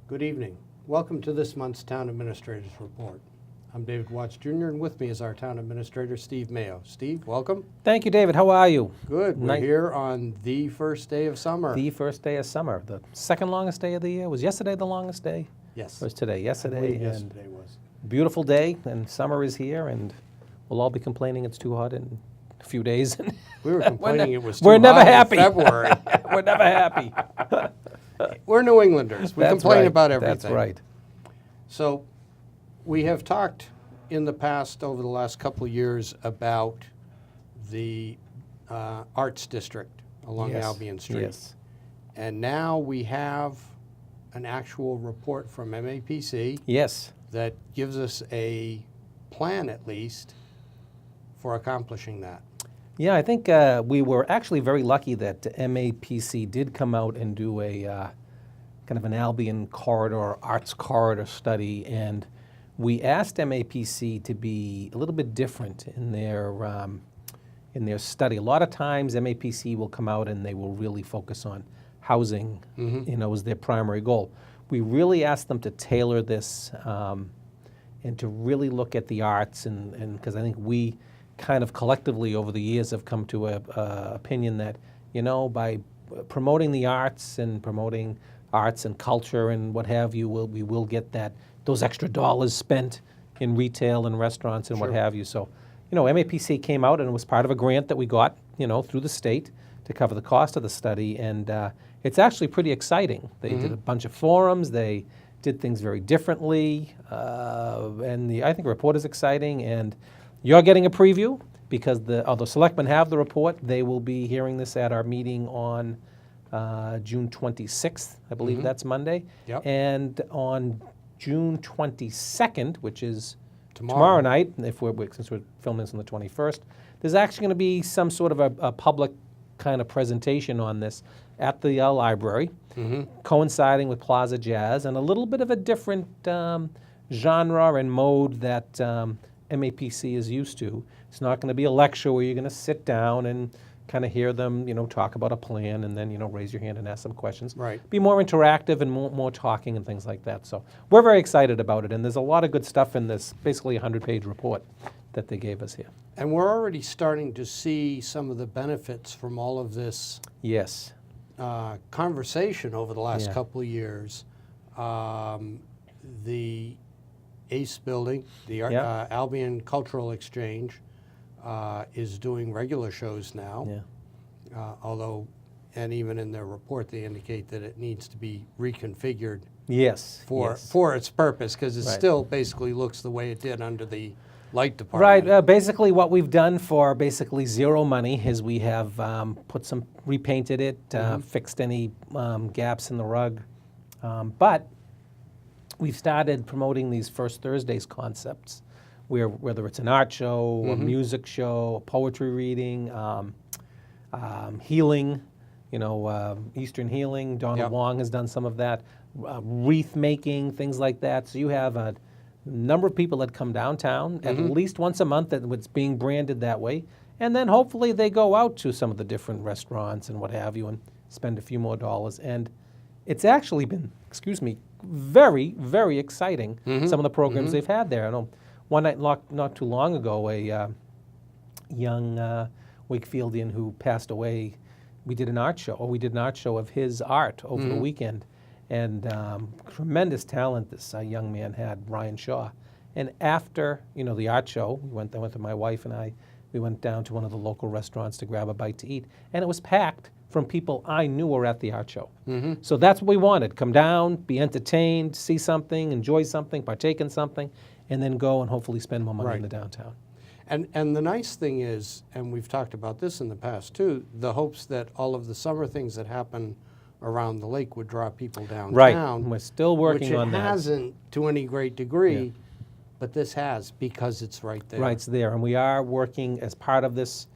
Good evening. Welcome to this month's Town Administrator's Report. I'm David Watts Jr., and with me is our Town Administrator, Steve Mayo. Steve, welcome. Thank you, David. How are you? Good. We're here on the first day of summer. The first day of summer. The second longest day of the year. Was yesterday the longest day? Yes. Or was today? I Yesterday. believe And yesterday was. beautiful day, and summer is here, and we'll all be complaining it's too hot in a few days. We were complaining it was too We're never hot in happy. February. We're never happy. We're New Englanders. We That's complain right. about everything. That's right. So we have talked in the past, over the last couple of years, about the Arts District along Yes. Albion Street. Yes. And now we have an actual report from MAPC Yes. that gives us a plan, at least, for accomplishing that. Yeah, I think we were actually very lucky that MAPC did come out and do a kind of an Albion corridor, arts corridor study, and we asked MAPC to be a little bit different in their study. A lot of times MAPC will come out and they will really focus on housing, as their primary goal. We really asked them to tailor this and to really look at the arts, and because I think we kind of collectively over the years have come to a opinion that, by promoting the arts and promoting arts and culture and what have you, we will get those extra dollars spent in retail and restaurants and what Sure. have you. So, MAPC came out and it was part of a grant that we got, through the state to cover the cost of the study, and it's actually pretty exciting. They did a bunch of forums, they did things very differently, and I think the report is exciting, and you're getting a preview because the selectmen have the report. They will be hearing this at our meeting on June 26th, I believe that's Monday. Yep. And on June 22nd, which is Tomorrow. tomorrow night, since we're filming this on the 21st, there's actually going to be some sort of a public kind of presentation on this at the library, coinciding with Plaza Jazz, and a little bit of a different genre and mode that MAPC is used to. It's not going to be a lecture where you're going to sit down and kind of hear them, talk about a plan and then, raise your hand and ask some questions. Right. Be more interactive and more talking and things like that. So we're very excited about it, and there's a lot of good stuff in this, basically a 100-page report that they gave us here. And we're already starting to see some of the benefits from all of this Yes. conversation over the last Yeah. couple of years. The ACE building, the Yeah. Albion Cultural Exchange, is doing regular shows now. Yeah. Although, and even in their report, they indicate that it needs to be reconfigured Yes. for yes. for its purpose, because it Right. still basically looks the way it did under the light department. Right. Basically, what we've done for basically zero money is we have repainted it, fixed any gaps in the rug, but we've started promoting these First Thursdays concepts, whether it's an art show, a music show, a poetry reading, healing, Eastern healing. Donald Yep. Wong has done some of that, wreath making, things like that. So you have a number of people that come downtown at least once a month, that it's being branded that way, and then hopefully they go out to some of the different restaurants and what have you and spend a few more dollars. And it's actually been, very, very exciting, some of the programs they've had there. I know one night not too long ago, a young Wakefieldian who passed away, we did an art show of his art over the weekend. And tremendous talent this young man had, Ryan Shaw. And after, the art show, I went with my wife and I, we went down to one of the local restaurants to grab a bite to eat. And it was packed from people I knew were at the art show. So that's what we wanted. Come down, be entertained, see something, enjoy something, partake in something, and then go and hopefully spend more money Right. in the downtown. And the nice thing is, and we've talked about this in the past too, the hopes that all of the summer things that happen around the lake would draw people downtown. Right. We're still working on which that. it hasn't to any great degree, but this has, because it's right there. Right, it's there. And we are working, as part of this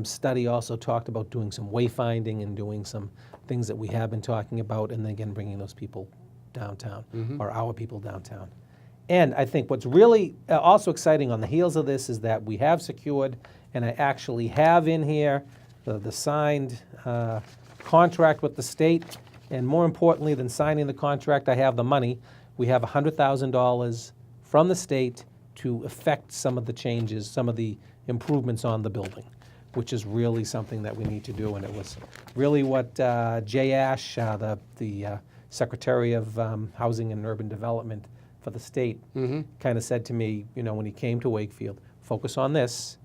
study, also talked about doing some wayfinding and doing some things that we have been talking about, and then again bringing those people downtown, or our people downtown. And I think what's really also exciting on the heels of this is that we have secured, and I actually have in here the signed contract with the state And more importantly than signing the contract, I have the money. We have $100,000 from the state to effect some of the changes, some of the improvements on the building, which is really something that we need to do. And it was really what Jay Ash, the Secretary of Housing and Urban Development for the state, kind of said to me, when he came to Wakefield, focus on this,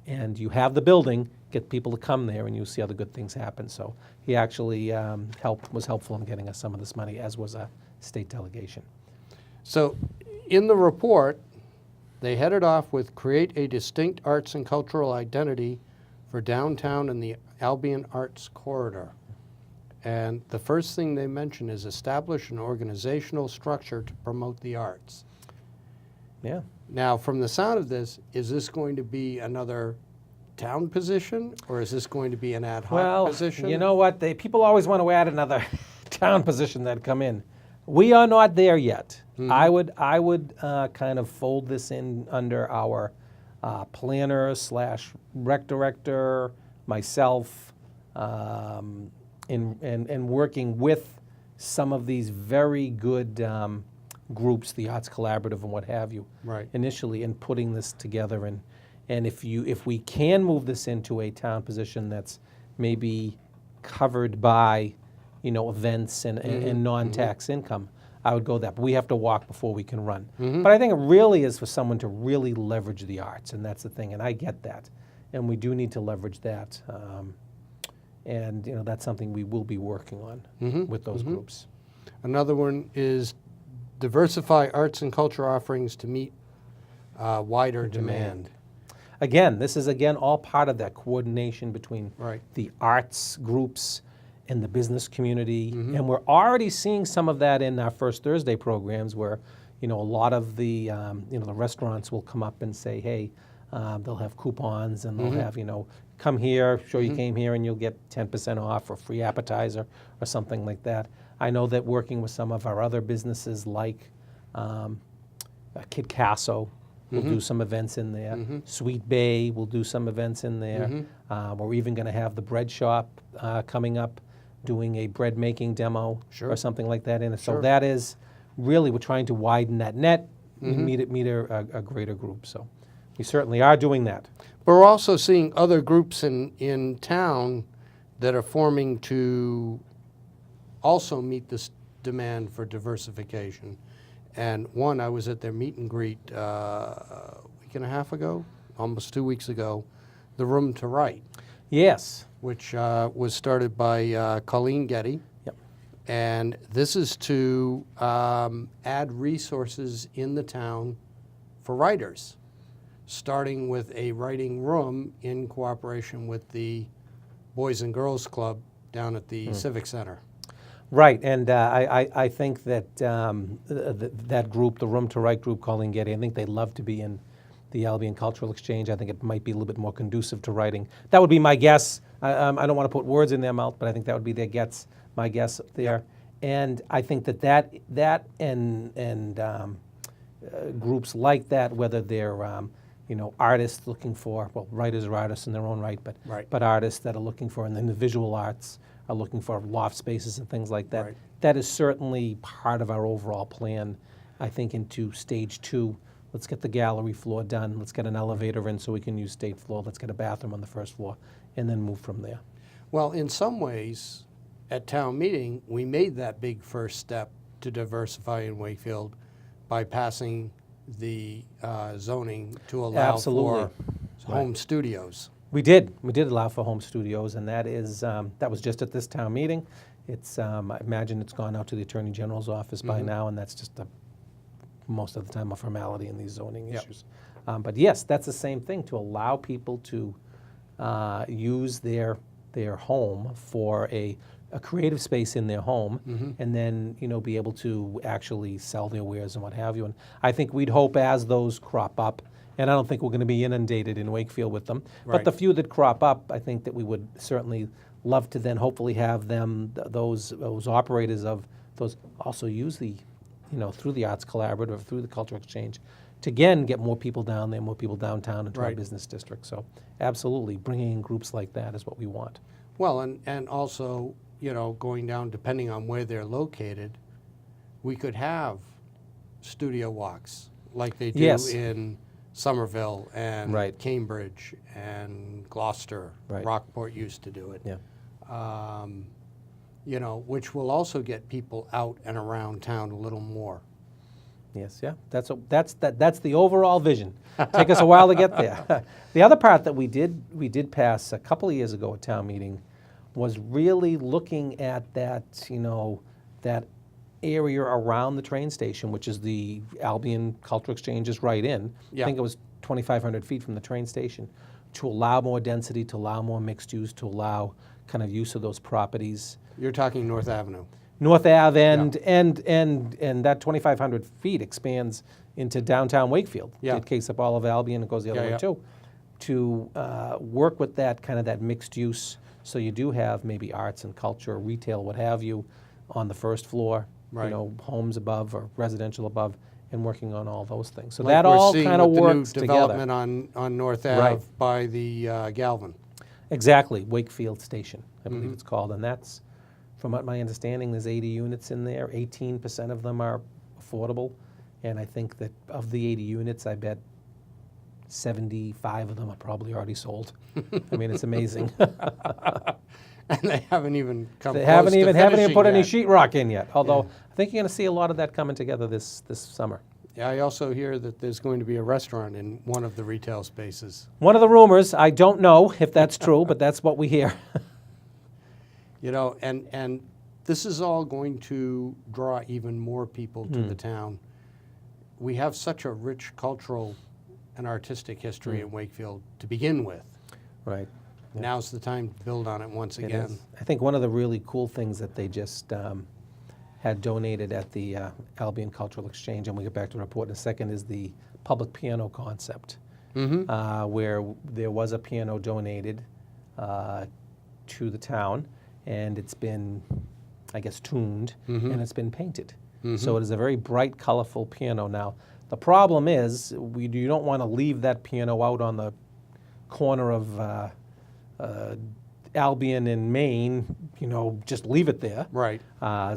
and you have the building, get people to come there, and you'll see other good things happen. So he actually was helpful in getting us some of this money, as was a state delegation. So in the report, they headed off with create a distinct arts and cultural identity for downtown and the Albion Arts Corridor. And the first thing they mention is establish an organizational structure to promote the arts. Yeah. Now, from the sound of this, is this going to be another town position, or is this going to be an ad hoc position? You know what? People always want to add another town position that come in. We are not there yet. I would kind of fold this in under our planner / rec director, myself, and working with some of these very good groups, the Arts Collaborative and what have you, Right. initially, and putting this together. And if we can move this into a town position that's maybe covered by, events and non-tax income, I would go that. But we have to walk before we can run. But I think it really is for someone to really leverage the arts, and that's the thing. And I get that, and we do need to leverage that. And that's something we will be working on with those groups. Another one is diversify arts and culture offerings to meet wider demand. Again, this is all part of that coordination between Right. the arts groups and the business community. And we're already seeing some of that in our First Thursday programs where, a lot of the, the restaurants will come up and say, hey, they'll have coupons and they'll have, come here, show you came here and you'll get 10% off or free appetizer or something like that. I know that working with some of our other businesses like Kid Casso, we'll do some events in there. Sweet Bay will do some events in there. We're even going to have the bread shop coming up doing a bread making demo or something like that in it. So that is really, we're trying to widen that net, meet a greater group. So we certainly are doing that. But we're also seeing other groups in town that are forming to also meet this demand for diversification. And one, I was at their meet and greet a week and a half ago, almost 2 weeks ago, the Room to Write, Yes. which was started by Colleen Getty. Yep. And this is to add resources in the town for writers, starting with a writing room in cooperation with the Boys and Girls Club down at the Civic Center. Right, and I think that that group, the Room to Write group, Colleen Getty, I think they'd love to be in the Albion Cultural Exchange. I think it might be a little bit more conducive to writing. That would be my guess. I don't want to put words in their mouth, but I think that would be my guess there. And I think that and groups like that, whether they're artists looking for, writers are artists in their own right, but artists that are looking for, and then the visual arts are looking for loft spaces and things like that. Right. That is certainly part of our overall plan, I think, into stage 2. Let's get the gallery floor done. Let's get an elevator in so we can use state floor. Let's get a bathroom on the first floor, and then move from there. Well, in some ways, at town meeting, we made that big first step to diversify in Wakefield by passing the zoning to allow Absolutely. for home studios. We did allow for home studios, and that was just at this town meeting. It's I imagine it's gone out to the Attorney General's office by now, and that's just most of the time a formality in these zoning issues. But yes, that's the same thing, to allow people to use their home for a creative space in their home, and then be able to actually sell their wares and what have you. And I think we'd hope as those crop up, and I don't think we're going to be inundated in Wakefield with them, but Right. the few that crop up, I think that we would certainly love to then hopefully have them, those operators of those, also use the, through the Arts Collaborative, through the Cultural Exchange, to again get more people down there, more people downtown into our Right. business district. So absolutely, bringing in groups like that is what we want. Well, and also going down, depending on where they're located, we could have studio walks like they do Yes. in Somerville and Right. Cambridge and Gloucester. Right. Rockport used to do it. Yeah. Which will also get people out and around town a little more. Yes, yeah. That's the overall vision. Take us a while to get there. The other part that we did pass a couple of years ago at town meeting was really looking at that, that area around the train station, which is the Albion Cultural Exchange is right in. Yeah. I think it was 2,500 feet from the train station, to allow more density, to allow more mixed use, to allow kind of use of those properties. You're talking North Avenue. North Ave and that 2,500 feet expands into downtown Wakefield. Yeah. It takes up all of Albion and goes the other Yeah, way yeah. too. To work with that kind of that mixed use, so you do have maybe arts and culture, retail, what have you, on the first floor. Right. Homes above or residential above, and working on all those things. So Like that we're all seeing kind of with works the new together. development on North Ave Right. by the Galvin. Exactly, Wakefield Station, I believe Mm-hmm. it's called, and that's, from what my understanding, there's 80 units in there. 18% of them are affordable, and I think that of the 80 units, I bet 75 of them are probably already sold. I mean, it's amazing. And they haven't even come They close haven't to even finishing put any yet. sheetrock in yet. Although I think you're going to see a lot of that coming together this summer. Yeah, I also hear that there's going to be a restaurant in one of the retail spaces. One of the rumors, I don't know if that's true, but that's what we hear. And this is all going to draw even more people to the town. We have such a rich cultural and artistic history in Wakefield to begin with. Right. Now's the time to build on it once It again. is. I think one of the really cool things that they just had donated at the Albion Cultural Exchange, and we'll get back to the report in a second, is the public piano concept, where there was a piano donated to the town, and it's been, I guess, tuned, and it's been painted. So it is a very bright, colorful piano. Now, the problem is you don't want to leave that piano out on the corner of Albion and Maine, just leave it there. Right.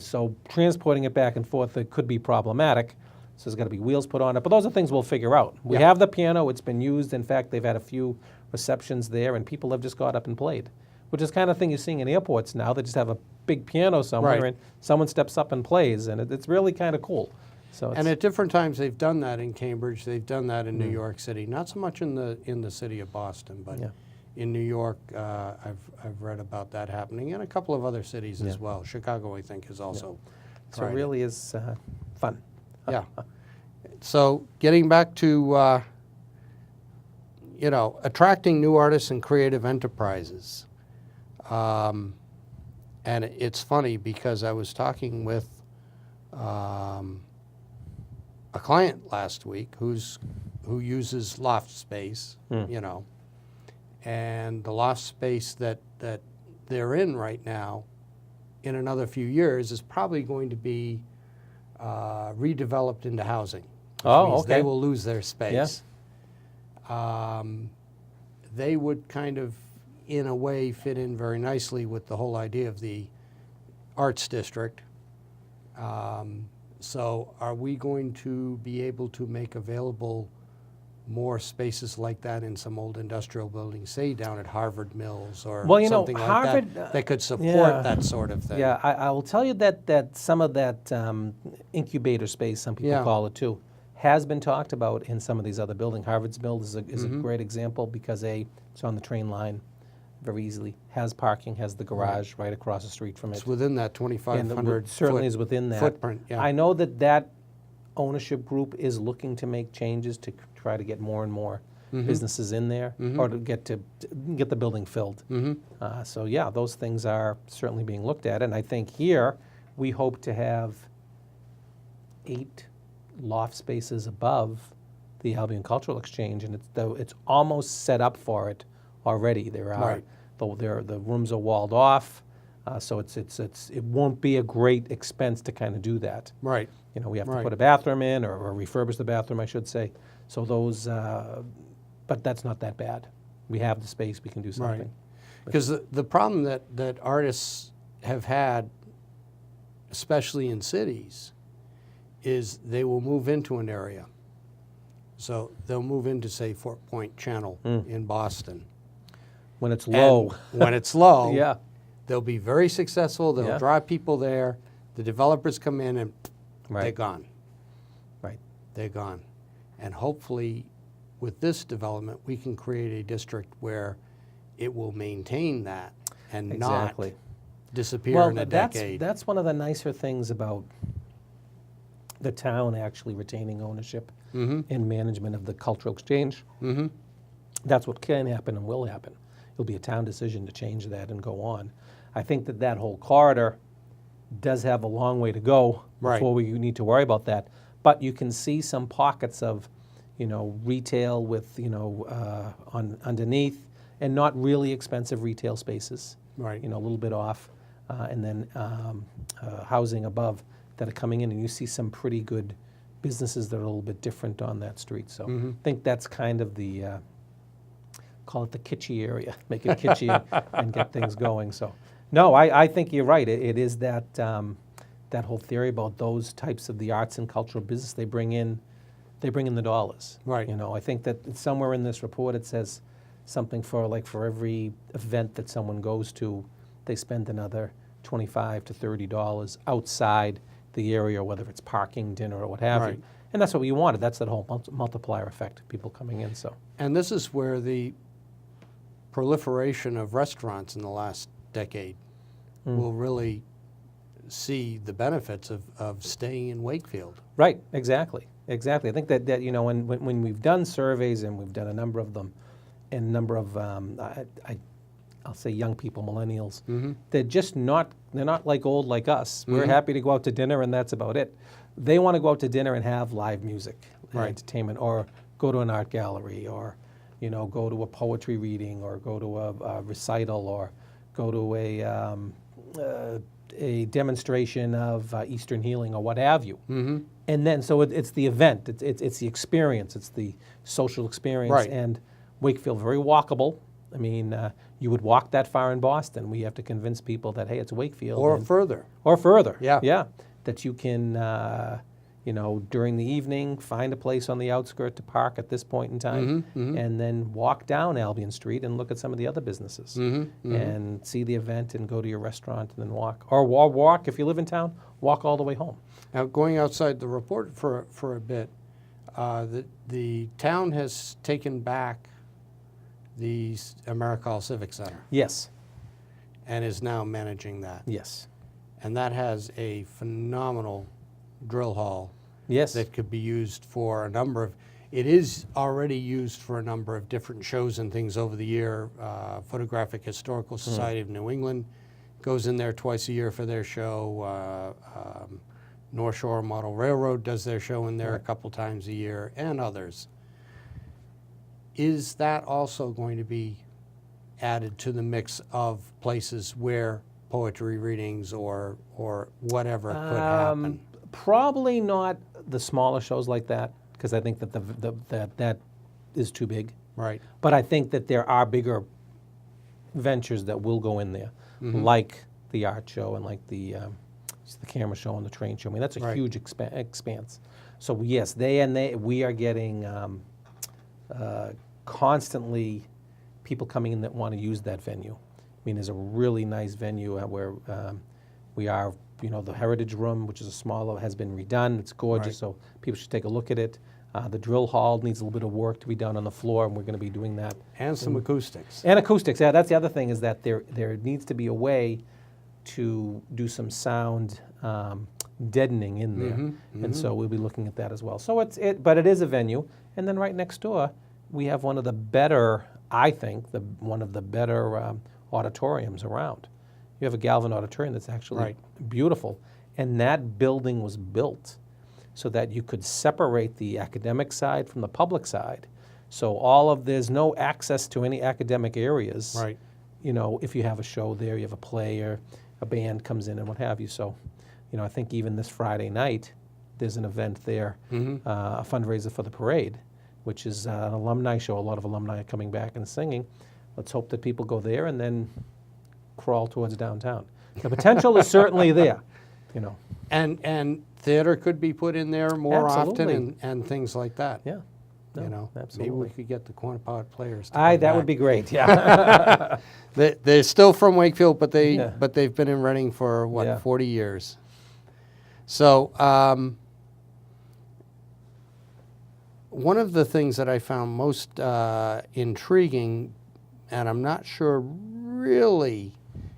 So transporting it back and forth, it could be problematic. So there's got to be wheels put on it. But those are things we'll figure out. We Yeah. have the piano. It's been used. In fact, they've had a few receptions there, and people have just got up and played, which is kind of thing you're seeing in airports now. They just have a big piano somewhere, Right. and someone steps up and plays, and it's really kind of cool. So it's, And at different times, they've done that in Cambridge. They've done that in New York City. Not so much in the city of Boston, but Yeah. in New York, I've read about that happening, and a couple of other cities as Yeah. well. Chicago, I think, is also. so tried it it. really is fun. Yeah. So getting back to attracting new artists and creative enterprises. And it's funny because I was talking with a client last week who uses loft space, and the loft space that they're in right now, in another few years, is probably going to be redeveloped into housing. Which Oh, means okay. They will lose their space. They would kind of, in a way, fit in very nicely with the whole idea of the arts district. So are we going to be able to make available more spaces like that in some old industrial buildings, say down at Harvard Mills or Well, something like Harvard, that could support yeah. that sort of thing? Yeah, I will tell you that some of that incubator space, some people Yeah. call it too, has been talked about in some of these other buildings. Harvard's Mills is a great example because it's on the train line very easily, has parking, has the garage right across the street from it. It's within that And 2,500 it certainly foot is within that. footprint. Yeah. I know that ownership group is looking to make changes to try to get more and more businesses in there, or to get the building filled. So yeah, those things are certainly being looked at, and I think here we hope to have 8 loft spaces above the Albion Cultural Exchange, and it's almost set up for it already. There are Right. the rooms are walled off, so it won't be a great expense to kind of do that. Right. We have to Right. put a bathroom in, or refurbish the bathroom, I should say. So those, but that's not that bad. We have the space, we can do something. Because the problem that artists have had, especially in cities, is they will move into an area. So they'll move into, say, Fort Point Channel in Boston. When it's low. And when it's low, Yeah. they'll be very successful. They'll Yeah. draw people there. The developers come in and they're Right. gone. Right. They're gone. And hopefully, with this development, we can create a district where it will maintain that and Exactly. not disappear Well, in a that's decade. that's one of the nicer things about the town actually retaining ownership and management of the cultural exchange. Mm-hmm. That's what can happen and will happen. It'll be a town decision to change that and go on. I think that that whole corridor does have a long way to go Right. before we need to worry about that. But you can see some pockets of, retail with, on underneath, and not really expensive retail spaces. Right. A little bit off, and then housing above that are coming in, and you see some pretty good businesses that are a little bit different on that street. So I think that's kind of the, call it the kitschy area, make it kitschy and get things going. So no, I think you're right. It is that, that whole theory about those types of the arts and cultural business, they bring in the dollars. Right. I think that somewhere in this report it says something for every event that someone goes to, they spend another $25 to $30 outside the area, whether it's parking, dinner, or what have Right. you. And that's what we wanted. That's that whole multiplier effect, people coming in. So And this is where the proliferation of restaurants in the last decade will really see the benefits of staying in Wakefield. right, exactly. I think that when we've done surveys, and we've done a number of them, and a number of I'll say young people, millennials, they're just not like old like us. We're happy to go out to dinner and that's about it. They want to go out to dinner and have live music, Right. entertainment, or go to an art gallery, or go to a poetry reading, or go to a recital, or go to a demonstration of Eastern healing, or what have you. And then, so it's the event, it's the experience, it's the social experience. Right. And Wakefield, very walkable. I mean, you would walk that far in Boston. We have to convince people that, hey, it's Wakefield. Or and- further. or further. Yeah. Yeah. That you can, during the evening, find a place on the outskirt to park at this point in time, and then walk down Albion Street and look at some of the other businesses, and see the event and go to your restaurant and then walk. Or walk, if you live in town, walk all the way home. Now, going outside the report for a bit, the town has taken back the AmeriCall Civic Center Yes. and is now managing that. Yes. And that has a phenomenal drill hall Yes. that could be used for a number of, it is already used for a number of different shows and things over the year. Photographic Historical Society of New England goes in there twice a year for their show. North Shore Model Railroad does their show in there a couple times a year, and others. Is that also going to be added to the mix of places where poetry readings or whatever could happen? Probably not the smaller shows like that, because I think that that is too big. Right. But I think that there are bigger ventures that will go in there, like the art show and like the camera show and the train show. I mean, that's a Right. huge expanse. So yes, we are getting constantly people coming in that want to use that venue. I mean, there's a really nice venue where we are, the Heritage Room, which is a smaller, has been redone. It's gorgeous, Right. so people should take a look at it. The drill hall needs a little bit of work to be done on the floor, and we're going to be doing that. And some acoustics. And acoustics, yeah, that's the other thing, is that there needs to be a way to do some sound deadening in there. And so we'll be looking at that as well. So but it is a venue. And then right next door, we have one of the better, I think, one of the better auditoriums around. You have a Galvin Auditorium that's actually Right. beautiful. And that building was built so that you could separate the academic side from the public side. So there's no access to any academic areas. Right. If you have a show there, you have a play or a band comes in and what have you. So, I think even this Friday night, there's an event there, a fundraiser for the parade, which is an alumni show. A lot of alumni are coming back and singing. Let's hope that people go there and then crawl towards downtown. The potential is certainly there, you know. And theater could be put in there more Absolutely. often and things like that. Yeah. No, You know, maybe absolutely. we could get the Quantapug players to come That back. would be great, yeah. They're still from Wakefield, but Yeah. they've been in Reading for what, Yeah. 40 years. So one of the things that I found most intriguing, and I'm not sure really,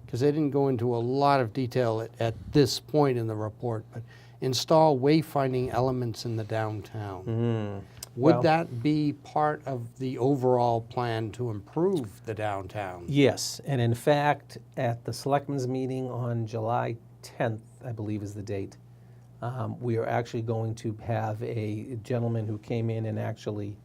because they didn't go into a lot of detail at this point in the report, but install wayfinding elements in the downtown. Would Well- that be part of the overall plan to improve the downtown? Yes, and in fact, at the Selectmen's meeting on July 10th, I believe is the date, we are actually going to have a gentleman who came in and actually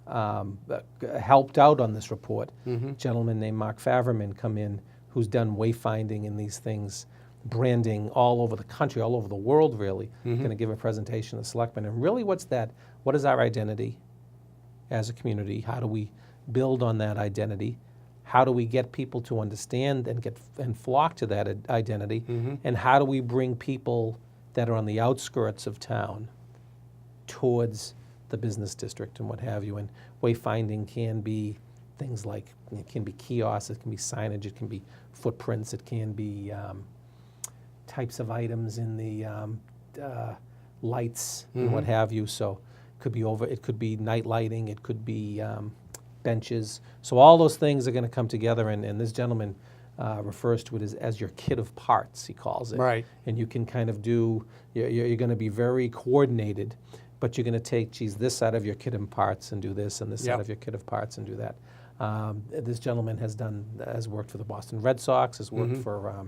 helped out on this report. A gentleman named Mark Faverman come in, who's done wayfinding in these things, branding all over the country, all over the world really, going to give a presentation to the Selectmen. And really what's that? What is our identity as a community? How do we build on that identity? How do we get people to understand and flock to that identity? And how do we bring people that are on the outskirts of town towards the business district and what have you? And wayfinding can be things like, it can be kiosks, it can be signage, it can be footprints, it can be types of items in the lights and what have you. So it could be night lighting, it could be benches. So all those things are going to come together, and this gentleman refers to it as your kit of parts, he calls it. Right. And you can kind of do, you're going to be very coordinated, but you're going to take, this side of your kit of parts and do this, and this Yep. side of your kit of parts and do that. This gentleman has worked for the Boston Red Sox, has worked for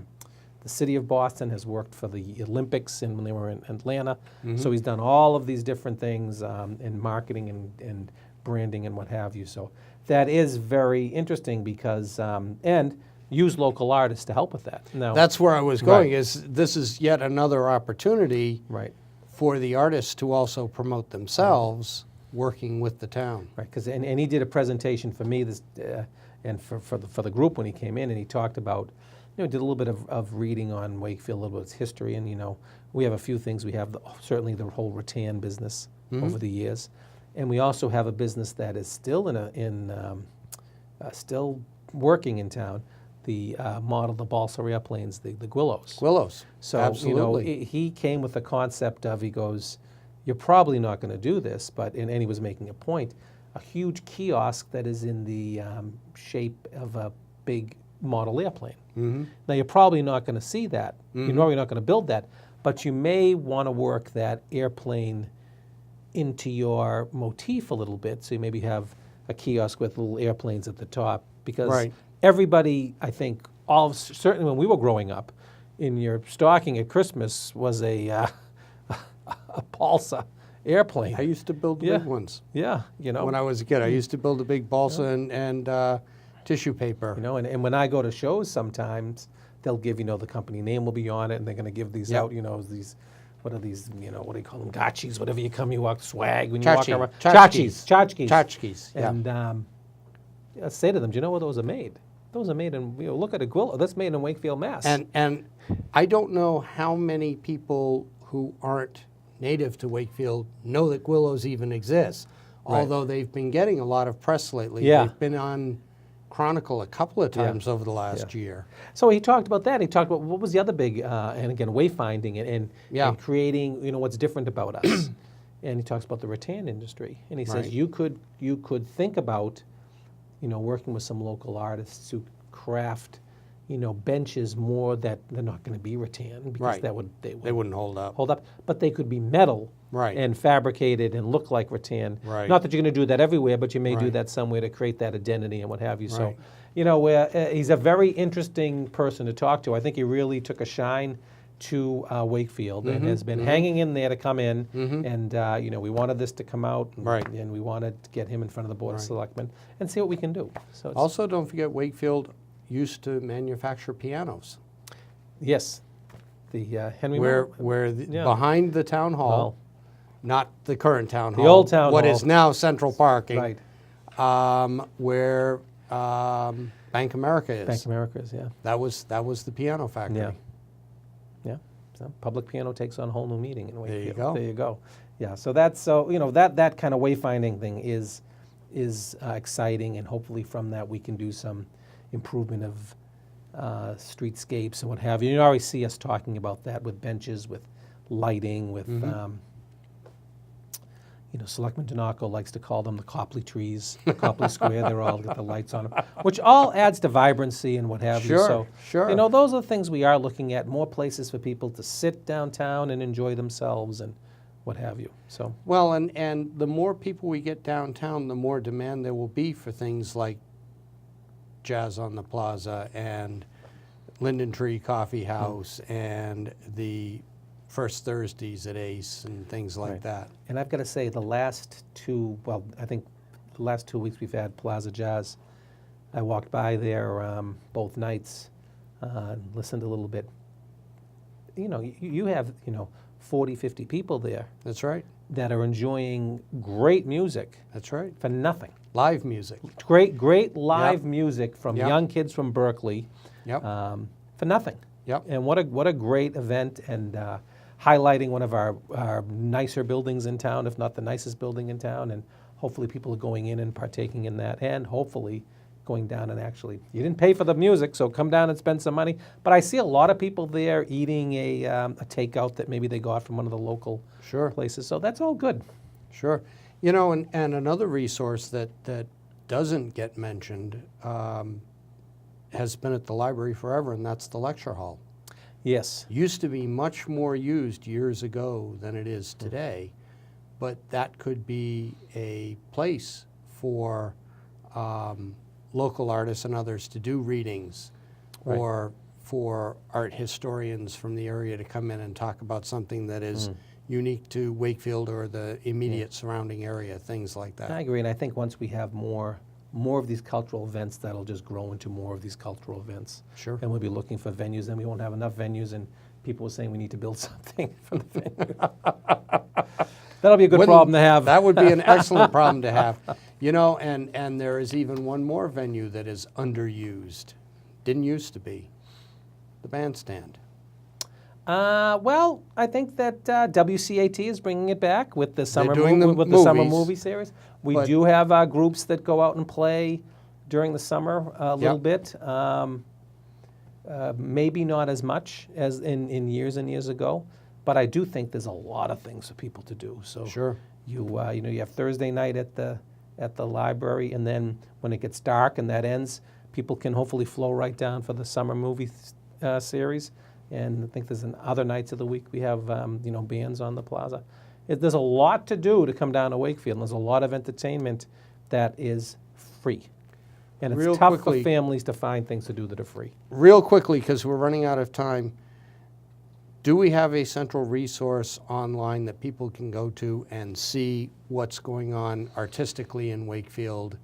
the city of Boston, has worked for the Olympics when they were in Atlanta. So he's done all of these different things in marketing and branding and what have you. So that is very interesting because, and use local artists to help with that. Now, That's where I was going, Right. is this is yet another opportunity right. for the artists to also promote themselves working with the town. Right, because and he did a presentation for me and for the group when he came in, and he talked about, did a little bit of reading on Wakefield, a little bit of its history, and we have a few things. We have certainly the whole rattan business over the years, and we also have a business that is still still working in town. The model, the balsa airplanes, the Gwillows. Gwillows, So, absolutely. he came with the concept of, he goes, you're probably not going to do this, and he was making a point, a huge kiosk that is in the shape of a big model airplane. Now, you're probably not going to see that. You're probably not going to build that, but you may want to work that airplane into your motif a little bit. So you maybe have a kiosk with little airplanes at the top, because Right. everybody, I think, certainly when we were growing up, in your stocking at Christmas was a balsa airplane. I used to build the Yeah. big ones. Yeah, When I was a kid, I used to build a big balsa and tissue paper. and when I go to shows sometimes, they'll give, the company name will be on it, and they're going to give these Yep. out, these, what are these, what do you call them, gotchis, whatever you walk, swag, when you walk Tchotchke. around. Tchotchkes. Tchotchkes. Tchotchkes, yeah. And I say to them, do you know where those are made? Those are made in, look at a Gwillow, that's made in Wakefield, Mass. And I don't know how many people who aren't native to Wakefield know that Gwillows even exists, although they've been getting a lot of press lately. Yeah. They've been on Chronicle a couple of times over the last year. So he talked about that. He talked about what was the other big, and again, wayfinding and Yeah. creating, what's different about us. And he talks about the rattan industry. And he says Right. you could think about, working with some local artists to craft, benches more that they're not going to be rattan, because Right. they They wouldn't hold up. hold up, but they could be metal. Right. And fabricated and look like rattan. Right. Not that you're going to do that everywhere, but you may do Right. that somewhere to create that identity and what have you. Right. So, he's a very interesting person to talk to. I think he really took a shine to Wakefield and has been hanging in there to come in. And, we wanted this to come out. And, Right. and we wanted to get him in front of the Board of Selectmen and see what we can do. So, it's, Also, don't forget Wakefield used to manufacture pianos. yes, the Henry Where Moore. Yeah. behind the town hall, Well, not the current town The hall, old town what hall. is now Central Parking, right. Where Bank America is. Bank of America's, yeah. That was the piano factory. Yeah. So public piano takes on a whole new meaning in Wakefield. you go. There you go. Yeah, so that's so that kind of wayfinding thing is exciting, and hopefully from that we can do some improvement of streetscapes and what have you. You always see us talking about that with benches, with lighting, with Selectman Donaco likes to call them the Copley trees, Copley Square. They're all got the lights on them, which all adds to vibrancy and what have you. Sure, So, sure. those are the things we are looking at, more places for people to sit downtown and enjoy themselves and what have you. So, Well, and the more people we get downtown, the more demand there will be for things like Jazz on the Plaza and Linden Tree Coffee House and the First Thursdays at Ace and things like Right. that. and I've got to say the last two weeks we've had Plaza Jazz. I walked by there both nights, listened a little bit. You have 40, 50 people there That's right. that are enjoying great music That's right. for nothing. Live music. Great live music from Yep. young kids from Berkeley Yep. for nothing. Yep. And what a great event, and highlighting one of our nicer buildings in town, if not the nicest building in town, and hopefully people are going in and partaking in that, and hopefully going down and actually, you didn't pay for the music, so come down and spend some money. But I see a lot of people there eating a takeout that maybe they got from one of the local Sure. places, so that's all good. Sure. And another resource that doesn't get mentioned has been at the library forever, and that's the lecture hall. Yes. Used to be much more used years ago than it is today, but that could be a place for local artists and others to do readings, Right. or for art historians from the area to come in and talk about something that is unique to Wakefield or the immediate surrounding area, things like that. I agree, and I think once we have more of these cultural events, that'll just grow into more of these cultural events. Sure. And we'll be looking for venues, and we won't have enough venues, and people are saying we need to build something for the venue. That'll be a good Wouldn't- problem to have. That would be an excellent problem to have. And there is even one more venue that is underused. Didn't used to be. The bandstand. Well, I think that WCAT is bringing it back with the summer doing the with the summer movies, movie series. We but- do have groups that go out and play during the summer a little bit. Maybe not as much as in years and years ago, but I do think there's a lot of things for people to do. So Sure. you have Thursday night at the library, and then when it gets dark and that ends, people can hopefully flow right down for the summer movie series. And I think there's other nights of the week we have bands on the plaza. There's a lot to do to come down to Wakefield. And there's a lot of entertainment that is free, and it's Real tough quickly- for families to find things to do that are free. Real quickly, because we're running out of time, do we have a central resource online that people can go to and see what's going on artistically in Wakefield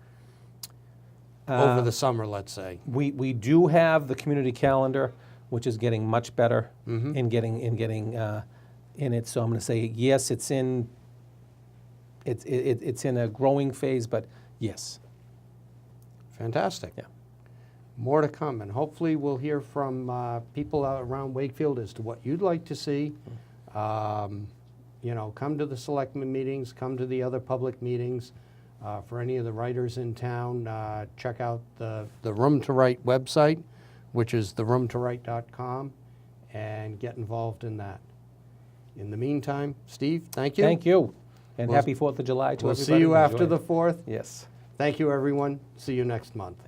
over the summer, let's say? We do have the community calendar, which is getting much better in getting in it. So I'm going to say yes, it's in a growing phase, but yes. Fantastic. Yeah. More to come, and hopefully we'll hear from people out around Wakefield as to what you'd like to see. Come to the selectmen meetings, come to the other public meetings. For any of the writers in town, check out the Room to Write website, which is theroomtowrite.com, and get involved in that. In the meantime, Steve, thank you. Thank you, and We'll- happy 4th of July to We'll everybody. see you Enjoy after it. the 4th. Yes. Thank you, everyone. See you next month.